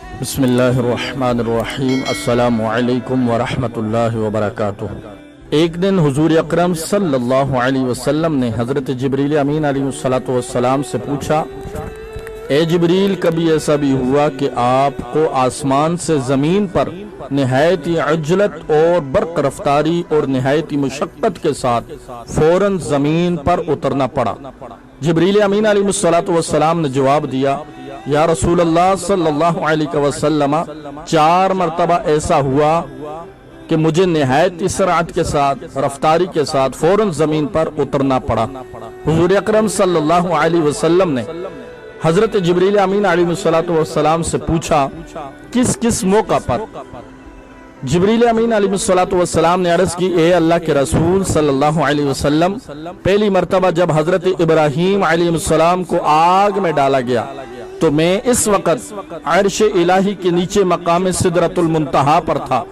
بسم اللہ الرحمن الرحیم۔ السلام علیکم ورحمۃ اللہ وبرکاتہ۔ ایک دن حضور اکرم صلی اللہ علیہ وسلم نے حضرت جبریل امین علیہ السلام سے پوچھا، اے جبریل، کبھی ایسا بھی ہوا کہ آپ کو آسمان سے زمین پر نہایتی عجلت اور برق رفتاری اور نہایتی مشقت کے ساتھ فوراً زمین پر اترنا پڑا؟ جبریل امین علیہ السلام نے جواب دیا، یا رسول اللہ صلی اللہ علیہ وسلم، 4 مرتبہ ایسا ہوا کہ مجھے نہایت سرعت کے ساتھ، رفتاری کے ساتھ فوراً زمین پر اترنا پڑا۔ حضور اکرم صلی اللہ علیہ وسلم نے حضرت جبریل امین علیہ السلام سے پوچھا، کس کس موقع پر؟ جبریل امین علیہ السلام نے عرض کی، اے اللہ کے رسول صلی اللہ علیہ وسلم، پہلی مرتبہ جب حضرت ابراہیم علیہ السلام کو آگ میں ڈالا گیا تو میں اس وقت عرش الہی کے نیچے مقام سدرۃ المنتہا پر تھا۔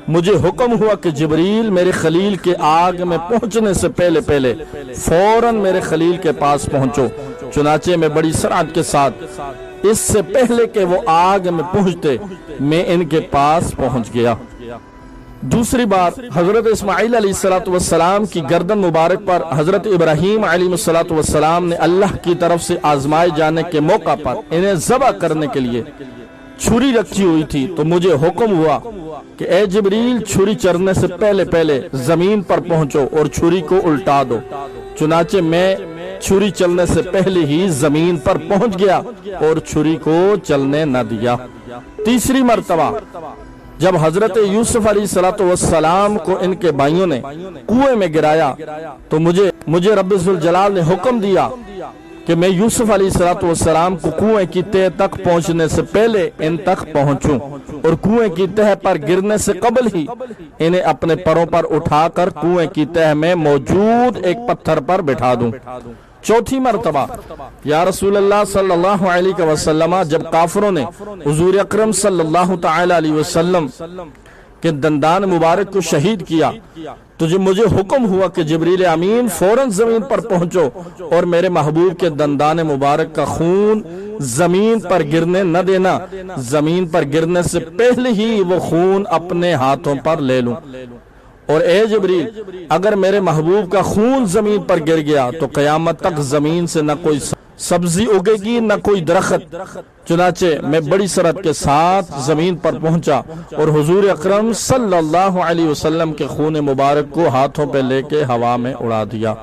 مجھے حکم ہوا کہ جبریل میرے خلیل کے آگ میں پہنچنے سے پہلے فوراً میرے خلیل کے پاس پہنچو۔ چنانچہ میں بڑی سرعت کے ساتھ، اس سے پہلے کہ وہ آگ میں پہنچتے، میں ان کے پاس پہنچ گیا۔ دوسری بار حضرت اسماعیل علیہ السلام کی گردن مبارک پر حضرت ابراہیم علیہ السلام نے اللہ کی طرف سے آزمائے جانے کے موقع پر انہیں ذبح کرنے کے لیے چھری رکھی ہوئی تھی، تو مجھے حکم ہوا کہ اے جبریل، چھری چرنے سے پہلے زمین پر پہنچو اور چھری کو الٹا دو۔ چنانچہ میں چھری چلنے سے پہلے ہی زمین پر پہنچ گیا اور چھری کو چلنے نہ دیا۔ تیسری مرتبہ جب حضرت یوسف علیہ السلام کو ان کے بھائیوں نے کنویں میں گرایا تو مجھے رب ذوالجلال نے حکم دیا کہ میں یوسف علیہ السلام کو کنویں کی تہہ تک پہنچنے سے پہلے ان تک پہنچوں اور کنویں کی تہہ پر گرنے سے قبل ہی انہیں اپنے پروں پر اٹھا کر کنویں کی تہہ میں موجود ایک پتھر پر بٹھا دوں۔ چوتھی مرتبہ یا رسول اللہ صلی اللہ علیہ وسلم، جب کافروں نے حضور اکرم صلی اللہ تعالی علیہ وسلم کے دندان مبارک کو شہید کیا تو جب مجھے حکم ہوا کہ جبریل امین فوراً زمین پر پہنچو اور میرے محبوب کے دندان مبارک کا خون زمین پر گرنے نہ دینا، زمین پر گرنے سے پہلے ہی وہ خون اپنے ہاتھوں پر لے لوں۔ اور اے جبریل، اگر میرے محبوب کا خون زمین پر گر گیا تو قیامت تک زمین سے نہ کوئی سبزی اگے گی نہ کوئی درخت۔ چنانچہ میں بڑی سرعت کے ساتھ زمین پر پہنچا اور حضور اکرم صلی اللہ علیہ وسلم کے خون مبارک کو ہاتھوں پہ لے کے ہوا میں اڑا دیا۔